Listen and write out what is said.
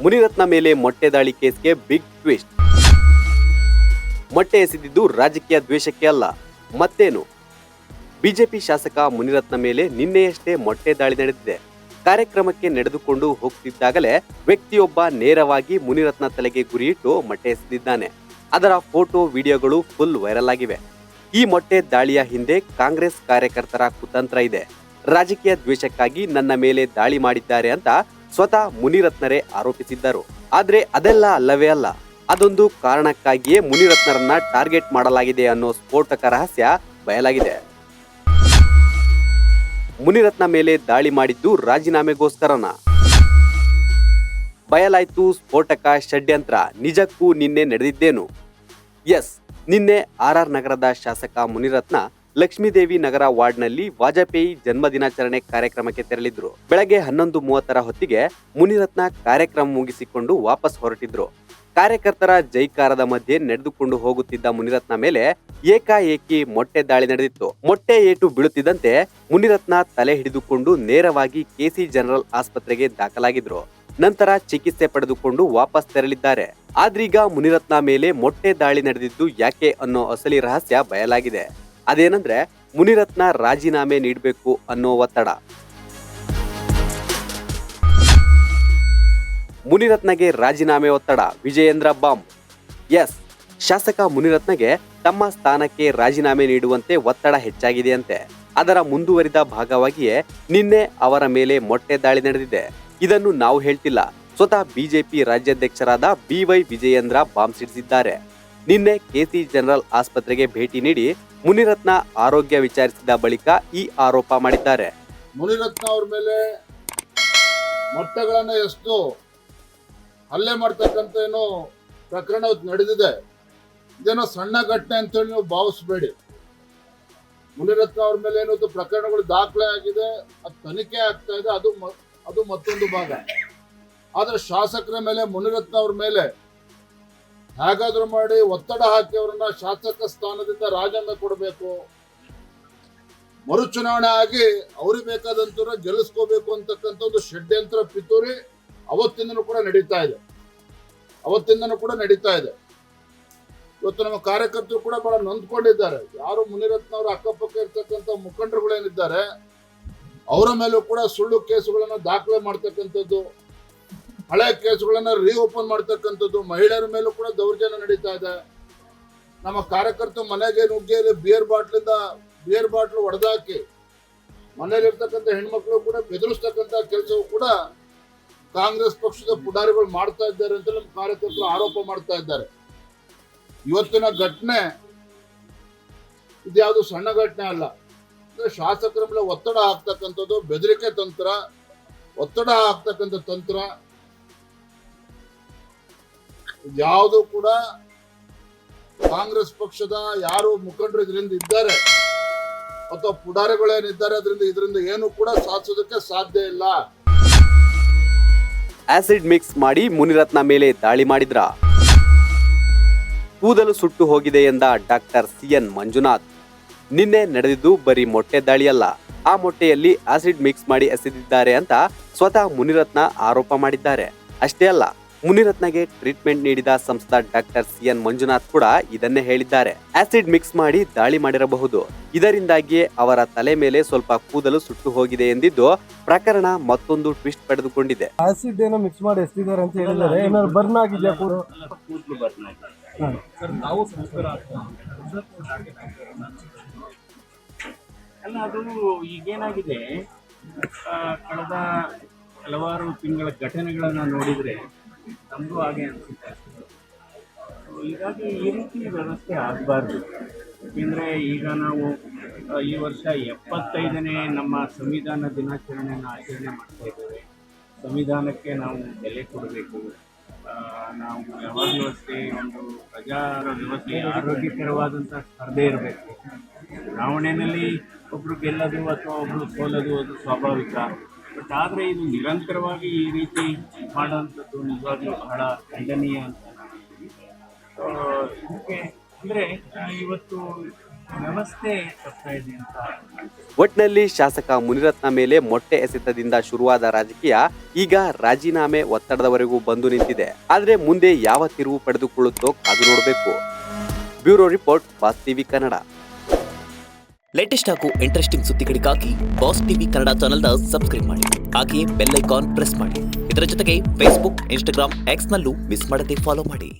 ಮುನಿರತ್ನ ಮೇಲೆ ಮೊಟ್ಟೆ ದಾಳಿ ಕೇಸ್ಗೆ ಬಿಗ್ ಟ್ವಿಸ್ಟ್. ಮೊಟ್ಟೆ ಎಸೆದಿದ್ದು ರಾಜಕೀಯ ದ್ವೇಷಕ್ಕೆ ಅಲ್ಲ, ಮತ್ತೇನು? ಬಿಜೆಪಿ ಶಾಸಕ ಮುನಿರತ್ನ ಮೇಲೆ ನಿನ್ನೆಯಷ್ಟೇ ಮೊಟ್ಟೆ ದಾಳಿ ನಡೆದಿದೆ. ಕಾರ್ಯಕ್ರಮಕ್ಕೆ ನಡೆದುಕೊಂಡು ಹೋಗ್ತಿದ್ದಾಗಲೇ ವ್ಯಕ್ತಿಯೊಬ್ಬ ನೇರವಾಗಿ ಮುನಿರತ್ನ ತಲೆಗೆ ಗುರಿಯಿಟ್ಟು ಮೊಟ್ಟೆ ಎಸೆದಿದ್ದಾನೆ. ಅದರ ಫೋಟೋ ವಿಡಿಯೋಗಳು ಫುಲ್ ವೈರಲ್ ಆಗಿವೆ. ಈ ಮೊಟ್ಟೆ ದಾಳಿಯ ಹಿಂದೆ ಕಾಂಗ್ರೆಸ್ ಕಾರ್ಯಕರ್ತರ ಕುತಂತ್ರ ಇದೆ. ರಾಜಕೀಯ ದ್ವೇಷಕ್ಕಾಗಿ ನನ್ನ ಮೇಲೆ ದಾಳಿ ಮಾಡಿದ್ದಾರೆ ಅಂತ ಸ್ವತಃ ಮುನಿರತ್ನರೇ ಆರೋಪಿಸಿದ್ದರು. ಆದ್ರೆ ಅದೆಲ್ಲ ಅಲ್ಲವೇ ಅಲ್ಲ. ಅದೊಂದು ಕಾರಣಕ್ಕಾಗಿಯೇ ಮುನಿರತ್ನರನ್ನ ಟಾರ್ಗೆಟ್ ಮಾಡಲಾಗಿದೆ ಅನ್ನೋ ಸ್ಫೋಟಕ ರಹಸ್ಯ ಬಯಲಾಗಿದೆ. ಮುನಿರತ್ನ ಮೇಲೆ ದಾಳಿ ಮಾಡಿದ್ದು ರಾಜೀನಾಮೆಗೋಸ್ಕರನ? ಬಯಲಾಯ್ತು ಸ್ಫೋಟಕ ಷಡ್ಯಂತ್ರ. ನಿಜಕ್ಕೂ ನಿನ್ನೆ ನಡೆದಿದ್ದೇನು? ಎಸ್, ನಿನ್ನೆ ಆರ್ ನಗರದ ಶಾಸಕ ಮುನಿರತ್ನ ಲಕ್ಷ್ಮೀದೇವಿ ನಗರ ವಾರ್ಡ್ನಲ್ಲಿ ವಾಜಪೇಯಿ ಜನ್ಮದಿನಾಚರಣೆ ಕಾರ್ಯಕ್ರಮಕ್ಕೆ ತೆರಳಿದ್ರು. ಬೆಳಗ್ಗೆ 11:30 ಹೊತ್ತಿಗೆ ಮುನಿರತ್ನ ಕಾರ್ಯಕ್ರಮ ಮುಗಿಸಿಕೊಂಡು ವಾಪಸ್ ಹೊರಟಿದ್ರು. ಕಾರ್ಯಕರ್ತರ ಜೈಕಾರದ ಮಧ್ಯೆ ನಡೆದುಕೊಂಡು ಹೋಗುತ್ತಿದ್ದ ಮುನಿರತ್ನ ಮೇಲೆ ಏಕಾಏಕಿ ಮೊಟ್ಟೆ ದಾಳಿ ನಡೆದಿತ್ತು. ಮೊಟ್ಟೆ ಏಟು ಬೀಳುತ್ತಿದ್ದಂತೆ ಮುನಿರತ್ನ ತಲೆ ಹಿಡಿದುಕೊಂಡು ನೇರವಾಗಿ ಕೆಸಿ ಜನರಲ್ ಆಸ್ಪತ್ರೆಗೆ ದಾಖಲಾಗಿದ್ರು. ನಂತರ ಚಿಕಿತ್ಸೆ ಪಡೆದುಕೊಂಡು ವಾಪಸ್ ತೆರಳಿದ್ದಾರೆ. ಆದ್ರೀಗ ಮುನಿರತ್ನ ಮೇಲೆ ಮೊಟ್ಟೆ ದಾಳಿ ನಡೆದಿದ್ದು ಯಾಕೆ ಅನ್ನೋ ಅಸಲಿ ರಹಸ್ಯ ಬಯಲಾಗಿದೆ. ಅದೇನಂದ್ರೆ ಮುನಿರತ್ನ ರಾಜೀನಾಮೆ ನೀಡಬೇಕು ಅನ್ನೋ ಒತ್ತಡ. ಮುನಿರತ್ನಗೆ ರಾಜೀನಾಮೆ ಒತ್ತಡ. ವಿಜಯೇಂದ್ರ ಬಾಂಬ್. ಎಸ್, ಶಾಸಕ ಮುನಿರತ್ನಗೆ ತಮ್ಮ ಸ್ಥಾನಕ್ಕೆ ರಾಜೀನಾಮೆ ನೀಡುವಂತೆ ಒತ್ತಡ ಹೆಚ್ಚಾಗಿದೆಯಂತೆ. ಅದರ ಮುಂದುವರಿದ ಭಾಗವಾಗಿಯೇ ನಿನ್ನೆ ಅವರ ಮೇಲೆ ಮೊಟ್ಟೆ ದಾಳಿ ನಡೆದಿದೆ. ಇದನ್ನು ನಾವು ಹೇಳ್ತಿಲ್ಲ, ಸ್ವತಃ ಬಿಜೆಪಿ ರಾಜ್ಯಾಧ್ಯಕ್ಷರಾದ BY ವಿಜಯೇಂದ್ರ ಬಾಂಬ್ ಸಿಡಿಸಿದ್ದಾರೆ. ನಿನ್ನೆ ಕೆಸಿ ಜನರಲ್ ಆಸ್ಪತ್ರೆಗೆ ಭೇಟಿ ನೀಡಿ ಮುನಿರತ್ನ ಆರೋಗ್ಯ ವಿಚಾರಿಸಿದ ಬಳಿಕ ಈ ಆರೋಪ ಮಾಡಿದ್ದಾರೆ. ಮುನಿರತ್ನ ಅವ್ರ ಮೇಲೆ ಮೊಟ್ಟೆಗಳನ್ನ ಎಷ್ಟು ಹಲ್ಲೆ ಮಾಡ್ತಕ್ಕಂಥ ಏನೋ ಪ್ರಕರಣ ನಡೆದಿದೆ. ಇದೇನೋ ಸಣ್ಣ ಘಟನೆ ಅಂತೇಳಿ ನೀವು ಭಾವಿಸಬೇಡಿ. ಮುನಿರತ್ನ ಅವ್ರ ಮೇಲೆ ಏನೋ ಪ್ರಕರಣಗಳು ದಾಖಲೆ ಆಗಿದೆ, ಅದು ತನಿಖೆ ಆಗ್ತಾ ಇದೆ, ಅದು ಮತ್ತೊಂದು ಭಾಗ. ಆದ್ರೆ ಶಾಸಕರ ಮೇಲೆ, ಮುನಿರತ್ನ ಅವ್ರ ಮೇಲೆ ಹೇಗಾದ್ರೂ ಮಾಡಿ ಒತ್ತಡ ಹಾಕಿ ಅವರನ್ನ ಶಾಸಕ ಸ್ಥಾನದಿಂದ ರಾಜೀನಾಮೆ ಕೊಡಬೇಕು, ಮರುಚುನಾವಣೆ ಆಗಿ ಅವ್ರಿಗೆ ಬೇಕಾದಂತ ಗೆಲ್ಲಿಸ್ಕೋಬೇಕು ಅಂತಕ್ಕಂಥ ಒಂದು ಷಡ್ಯಂತ್ರ ಪಿತೂರಿ ಅವತ್ತಿಂದನೂ ಕೂಡ ನಡೀತಾ ಇದೆ. ಇವತ್ತು ನಮ್ಮ ಕಾರ್ಯಕರ್ತರು ಕೂಡ ಬಹಳ ನೊಂದ್ಕೊಂಡಿದ್ದಾರೆ. ಯಾರು ಮುನಿರತ್ನ ಅವರ ಅಕ್ಕಪಕ್ಕ ಇರ್ತಕ್ಕಂಥ ಮುಖಂಡರುಗಳೇನಿದ್ದಾರೆ ಅವರ ಮೇಲೂ ಕೂಡ ಸುಳ್ಳು ಕೇಸುಗಳನ್ನ ದಾಖಲೆ ಮಾಡ್ತಕ್ಕಂಥದ್ದು, ಹಳೆ ಕೇಸುಗಳನ್ನ ರೀಓಪನ್ ಮಾಡ್ತಕ್ಕಂಥದ್ದು, ಮಹಿಳೆಯರ ಮೇಲೂ ಕೂಡ ದೌರ್ಜನ್ಯ ನಡೀತಾ ಇದೆ. ನಮ್ಮ ಕಾರ್ಯಕರ್ತರು ಮನೆಗೆ ನುಗ್ಗಿ ಬಿಯರ್ ಬಾಟ್ಲು ಒಡೆದಾಕಿ ಮನೆಯಲ್ಲಿರ್ತಕ್ಕಂಥ ಹೆಣ್ಮಕ್ಳು ಕೂಡ ಬೆದರಿಸ್ತಕ್ಕಂಥ ಕೆಲಸವು ಕೂಡ ಕಾಂಗ್ರೆಸ್ ಪಕ್ಷದ ಪುಡಾರಿಗಳು ಮಾಡ್ತಾ ಇದ್ದಾರೆ ಅಂತ ನಮ್ಮ ಕಾರ್ಯಕರ್ತರು ಆರೋಪ ಮಾಡ್ತಾ ಇದ್ದಾರೆ. ಇವತ್ತಿನ ಘಟನೆ ಇದ್ಯಾವುದು ಸಣ್ಣ ಘಟನೆ ಅಲ್ಲ. ಶಾಸಕರ ಮೇಲೆ ಒತ್ತಡ ಹಾಕ್ತಕ್ಕಂಥದ್ದು, ಬೆದರಿಕೆ ತಂತ್ರ, ಒತ್ತಡ ಹಾಕ್ತಕ್ಕಂಥ ತಂತ್ರ ಯಾವುದು ಕೂಡ ಕಾಂಗ್ರೆಸ್ ಪಕ್ಷದ ಯಾರು ಮುಖಂಡರು ಇದರಿಂದ ಇದ್ದಾರೆ ಅಥವಾ ಪುಡಾರಿಗಳೇನಿದ್ದಾರೆ ಇದರಿಂದ ಏನು ಕೂಡ ಸಾಧಿಸೋದಕ್ಕೆ ಸಾಧ್ಯ ಇಲ್ಲ. ಆಸಿಡ್ ಮಿಕ್ಸ್ ಮಾಡಿ ಮುನಿರತ್ನ ಮೇಲೆ ದಾಳಿ ಮಾಡಿದ್ರ? ಕೂದಲು ಸುಟ್ಟು ಹೋಗಿದೆ ಎಂದ ಡಾಕ್ಟರ್ CN ಮಂಜುನಾಥ್. ನಿನ್ನೆ ನಡೆದಿದ್ದು ಬರೀ ಮೊಟ್ಟೆ ದಾಳಿಯಲ್ಲ, ಆ ಮೊಟ್ಟೆಯಲ್ಲಿ ಆಸಿಡ್ ಮಿಕ್ಸ್ ಮಾಡಿ ಎಸೆದಿದ್ದಾರೆ ಅಂತ ಸ್ವತಃ ಮುನಿರತ್ನ ಆರೋಪ ಮಾಡಿದ್ದಾರೆ. ಅಷ್ಟೇ ಅಲ್ಲ, ಮುನಿರತ್ನಗೆ ಟ್ರೀಟ್ಮೆಂಟ್ ನೀಡಿದ ಸಂಸದ ಡಾಕ್ಟರ್ CN ಮಂಜುನಾಥ್ ಕೂಡ ಇದನ್ನೇ ಹೇಳಿದ್ದಾರೆ. ಆಸಿಡ್ ಮಿಕ್ಸ್ ಮಾಡಿ ದಾಳಿ ಮಾಡಿರಬಹುದು, ಇದರಿಂದಾಗಿಯೇ ಅವರ ತಲೆ ಮೇಲೆ ಸ್ವಲ್ಪ ಕೂದಲು ಸುಟ್ಟು ಹೋಗಿದೆ ಎಂದಿದ್ದು ಪ್ರಕರಣ ಮತ್ತೊಂದು ಟ್ವಿಸ್ಟ್ ಪಡೆದುಕೊಂಡಿದೆ. ಆಸಿಡ್ ಏನೋ ಮಿಕ್ಸ್ ಮಾಡಿ ಎಸ್ತಿದ್ದಾರೆ ಅಂತ ಹೇಳಿದ್ದಾರೆ. ಏನಾದ್ರು ಬರ್ನ್ ಆಗಿದೆಯಾ? ಕೂದಲು ಬರ್ನ್ ಆಗಿದೆ ಸರ್. ನಾವು ಸಂಸ್ಕಾರ ಅಲ್ಲ, ಅದು ಈಗೇನಾಗಿದೆ, ಕಳೆದ ಹಲವಾರು ತಿಂಗಳ ಘಟನೆಗಳನ್ನು ನೋಡಿದರೆ ನಮಗೂ ಹಾಗೆ ಅನಿಸುತ್ತೆ. ಹೀಗಾಗಿ ಈ ರೀತಿ ವ್ಯವಸ್ಥೆ ಆಗಬಾರ್ದು. ಏಕೆಂದರೆ ಈಗ ನಾವು ಈ ವರ್ಷ 75ನೇ ನಮ್ಮ ಸಂವಿಧಾನ ದಿನಾಚರಣೆಯನ್ನು ಆಚರಣೆ ಮಾಡ್ತಾ ಇದ್ದೇವೆ. ಸಂವಿಧಾನಕ್ಕೆ ನಾವು ಬೆಲೆ ಕೊಡಬೇಕು. ನಾವು ಯಾವಾಗಲೂ ಅಷ್ಟೇ ಒಂದು ಪ್ರಜಾರ ವ್ಯವಸ್ಥೆ ಆರೋಗ್ಯಕರವಾದಂಥ ಸ್ಪರ್ಧೆ ಇರಬೇಕು. ಚುನಾವಣೆಯಲ್ಲಿ ಒಬ್ಬರು ಗೆಲ್ಲೋದು ಅಥವಾ ಒಬ್ಬರು ಸೋಲೋದು ಅದು ಸ್ವಾಭಾವಿಕ. ಬಟ್ ಆದರೆ ಇದು ನಿರಂತರವಾಗಿ ಈ ರೀತಿ ಮಾಡೋವಂಥದ್ದು ನಿಜವಾಗ್ಲೂ ಬಹಳ ಖಂಡನೀಯ ಅಂತ ನಾನು ಹೇಳ್ತೀನಿ. ಇದಕ್ಕೆ ಅಂದರೆ ಇವತ್ತು ವ್ಯವಸ್ಥೆ ತಪ್ತಾ ಇದೆ ಅಂತ. ಒಟ್ನಲ್ಲಿ ಶಾಸಕ ಮುನಿರತ್ನ ಮೇಲೆ ಮೊಟ್ಟೆ ಎಸೆತದಿಂದ ಶುರುವಾದ ರಾಜಕೀಯ ಈಗ ರಾಜೀನಾಮೆ ಒತ್ತಡದವರೆಗೂ ಬಂದು ನಿಂತಿದೆ. ಆದ್ರೆ ಮುಂದೆ ಯಾವ ತಿರುವು ಪಡೆದುಕೊಳ್ಳುತ್ತೋ ಕಾದು ನೋಡಬೇಕು. Bureau report, boss TV Kannada. Latest ಹಾಗೂ ಇಂಟ್ರೆಸ್ಟಿಂಗ್ ಸುದ್ದಿಗಳಿಗಾಗಿ ಬಾಸ್ ಟಿವಿ ಕನ್ನಡ ಚಾನೆಲ್ನ ಸಬ್ಸ್ಕ್ರೈಬ್ ಮಾಡಿ. ಹಾಗೆಯೇ ಬೆಲ್ ಐಕಾನ್ ಪ್ರೆಸ್ ಮಾಡಿ. ಇದರ ಜೊತೆಗೆ ಫೇಸ್ಬುಕ್, ಇನ್ಸ್ಟಾಗ್ರಾಮ್, ಎಕ್ಸ್ನಲ್ಲೂ ಮಿಸ್ ಮಾಡದೆ ಫಾಲೋ ಮಾಡಿ.